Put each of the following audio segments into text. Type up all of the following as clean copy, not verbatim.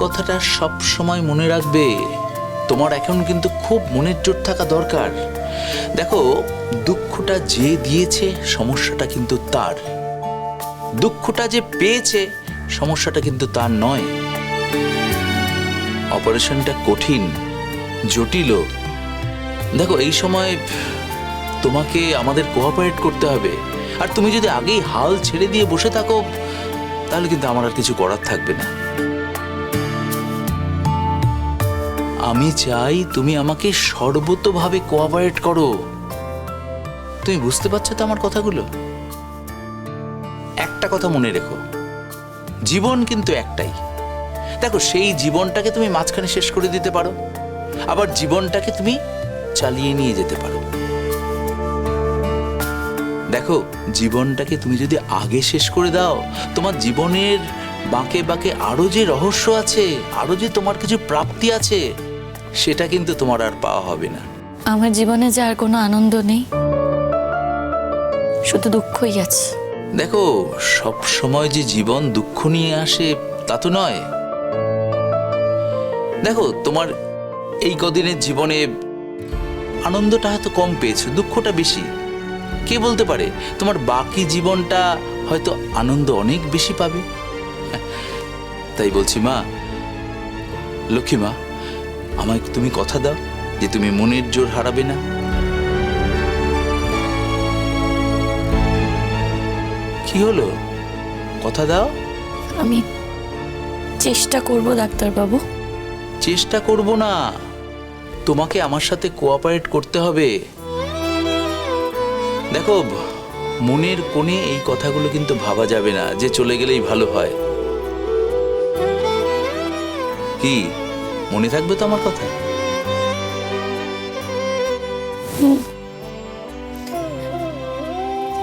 কথাটা সব সময় মনে রাখবে। তোমার এখন কিন্তু খুব মনের জোর থাকা দরকার। দেখো, দুঃখটা যে দিয়েছে সমস্যাটা কিন্তু তার, দুঃখটা যে পেয়েছে সমস্যাটা কিন্তু তার নয়। অপারেশনটা কঠিন, জটিল। দেখো, এই সময় তোমাকে আমাদের কোঅপারেট করতে হবে। আর তুমি যদি আগেই হাল ছেড়ে দিয়ে বসে থাকো তাহলে কিন্তু আমার আর কিছু করার থাকবে না। আমি চাই তুমি আমাকে সর্বতোভাবে কোঅপারেট করো। তুমি বুঝতে পারছো তো আমার কথাগুলো? একটা কথা মনে রেখো, জীবন কিন্তু একটাই। দেখো, সেই জীবনটাকে তুমি মাঝখানে শেষ করে দিতে পারো, আবার জীবনটাকে তুমি চালিয়ে নিয়ে যেতে পারো। দেখো, জীবনটাকে তুমি যদি আগে শেষ করে দাও, তোমার জীবনের বাঁকে বাঁকে আরো যে রহস্য আছে, আরো যে তোমার কিছু প্রাপ্তি আছে, সেটা কিন্তু তোমার আর পাওয়া হবে না। আমার জীবনে যে আর কোনো আনন্দ নেই, শুধু দুঃখই আছে। দেখো, সব সময় যে জীবন দুঃখ নিয়ে আসে তা তো নয়। দেখো, তোমার এই কদিনের জীবনে আনন্দটা হয়তো কম পেয়েছো, দুঃখটা বেশি। কে বলতে পারে তোমার বাকি জীবনটা হয়তো আনন্দ অনেক বেশি পাবে। তাই বলছি মা, লক্ষ্মী মা, আমায় তুমি কথা দাও যে তুমি মনের জোর হারাবে না। কি হলো, কথা দাও। আমি চেষ্টা করব ডাক্তারবাবু। চেষ্টা করব না, তোমাকে আমার সাথে কোঅপারেট করতে হবে। দেখো, মনের কোণে এই কথাগুলো কিন্তু ভাবা যাবে না যে চলে গেলেই ভালো হয়। কি মনে থাকবে তো আমার কথা?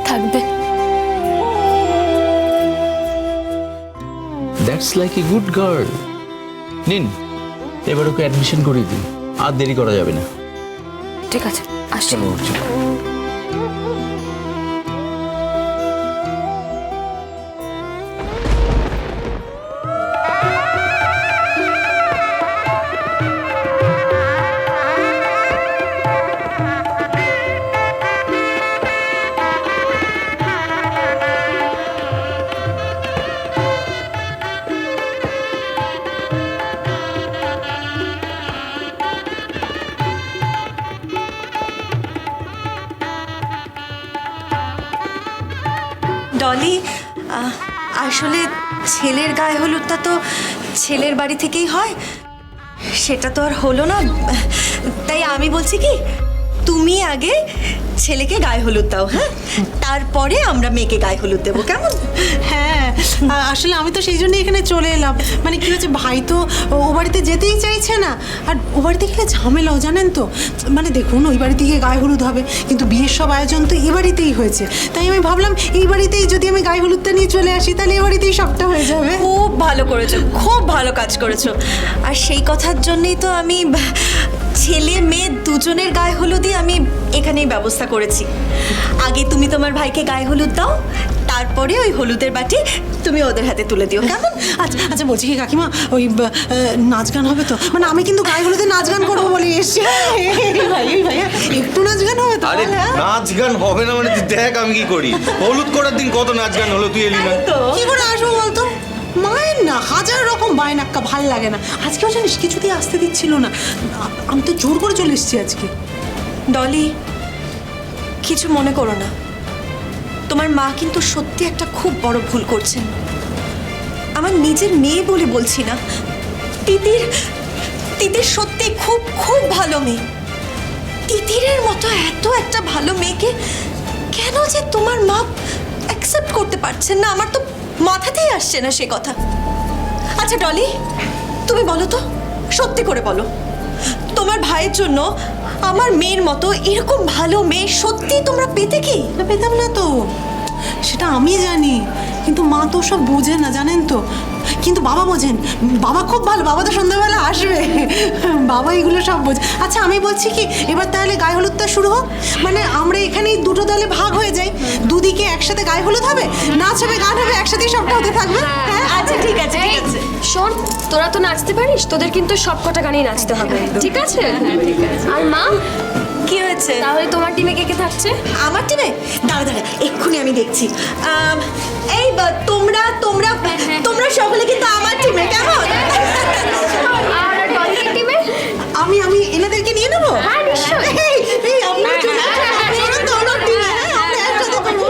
থাকবে। That's like a good girl. নিন, এবার ওকে অ্যাডমিশন করিয়ে দিন, আর দেরি করা যাবে না। ঠিক আছে, আসছি। ডলি, আসলে ছেলের গায়ে হলুদটা তো ছেলের বাড়ি থেকেই হয়, সেটা তো আর হলো না। তাই আমি বলছি কি, তুমি আগে ছেলেকে গায়ে হলুদ দাও, হ্যাঁ, তারপরে আমরা মেয়েকে গায়ে হলুদ দেবো, কেমন? হ্যাঁ, আসলে আমি তো সেই জন্যই এখানে চলে এলাম। মানে কি হচ্ছে, ভাই তো ও বাড়িতে যেতেই চাইছে না, আর ও বাড়িতে গেলে ঝামেলাও, জানেন তো। মানে দেখুন, ওই বাড়িতে গিয়ে গায়ে হলুদ হবে, কিন্তু বিয়ের সব আয়োজন তো এ বাড়িতেই হয়েছে। তাই আমি ভাবলাম এই বাড়িতেই যদি আমি গায়ে হলুদটা নিয়ে চলে আসি, তাহলে এ বাড়িতেই সবটা হয়ে যাবে। খুব ভালো করেছো, খুব ভালো কাজ করেছো। আর সেই কথার জন্যই তো আমি ছেলে মেয়ে দুজনের গায়ে হলুদই আমি এখানেই ব্যবস্থা করেছি। আগে তুমি তোমার ভাইকে গায়ে হলুদ দাও, তারপরে ওই হলুদের বাটি তুমি ওদের হাতে তুলে দিও, কেমন? আচ্ছা আচ্ছা, বলছি কি কাকিমা, ওই নাচ গান হবে তো? মানে আমি কিন্তু গায়ে হলুদে নাচ গান করবো বলে এসছি। ভাইয়া, একটু নাচ গান হবে তো? আরে নাচ গান হবে না মানে তুই দেখ আমি কি করি। হলুদ করার দিন কত নাচ গান হলো, তুই এলি না। কি করে আসবো বলতো? মায়ের না হাজার রকম বায়নাক্কা, ভাল লাগে না। আজকেও জানিস কিছুতেই আসতে দিচ্ছিল না, আমি তো জোর করে চলে এসেছি আজকে। ডলি, কিছু মনে করো না, তোমার মা কিন্তু সত্যি একটা খুব বড় ভুল করছেন। আমার নিজের মেয়ে বলে বলছি না, তিতির সত্যি খুব খুব ভালো মেয়ে। তিতিরের মতো এত একটা ভালো মেয়েকে কেন যে তোমার মা অ্যাকসেপ্ট করতে পারছেন না, আমার তো মাথাতেই আসছে না সে কথা। আচ্ছা ডলি, তুমি বলো তো, সত্যি করে বলো, তোমার ভাইয়ের জন্য আমার মেয়ের মতো এরকম ভালো মেয়ে সত্যি তোমরা পেতে কি? না, পেতাম না তো, সেটা আমি জানি, কিন্তু মা তো সব বোঝে না, জানেন তো। কিন্তু বাবা বোঝেন, বাবা খুব ভালো, বাবা তো সন্ধ্যাবেলা আসবে, বাবা এগুলো সব বোঝে। আচ্ছা আমি বলছি কি, এবার তাহলে গায়ে হলুদটা শুরু হোক, মানে আমরা এখানেই দুটো দলে ভাগ হয়ে যাই, দুদিকে একসাথে গায়ে হলুদ হবে, নাচ হবে, গান হবে, একসাথেই সবটা হতে থাকবে। হ্যাঁ আচ্ছা ঠিক আছে ঠিক আছে। শোন, তোরা তো নাচতে পারিস, তোদের কিন্তু সব কটা গানেই নাচতে হবে, ঠিক আছে? আর মা, কি হয়েছে? তাহলে তোমার টিমে কে কে থাকছে? আমার টিমে? দাঁড়া দাঁড়া, এক্ষুনি আমি দেখছি। এই তোমরা তোমরা তোমরা সকলে কিন্তু আমার টিমে, কেমন? আর টনিকের টিমে? আমি এনাদেরকে নিয়ে নেবো। হ্যাঁ, নিশ্চয়ই। এই আপনারা চলে আসুন, আপনারা তো আমার team, হ্যাঁ, আমরা একসাথে করবো।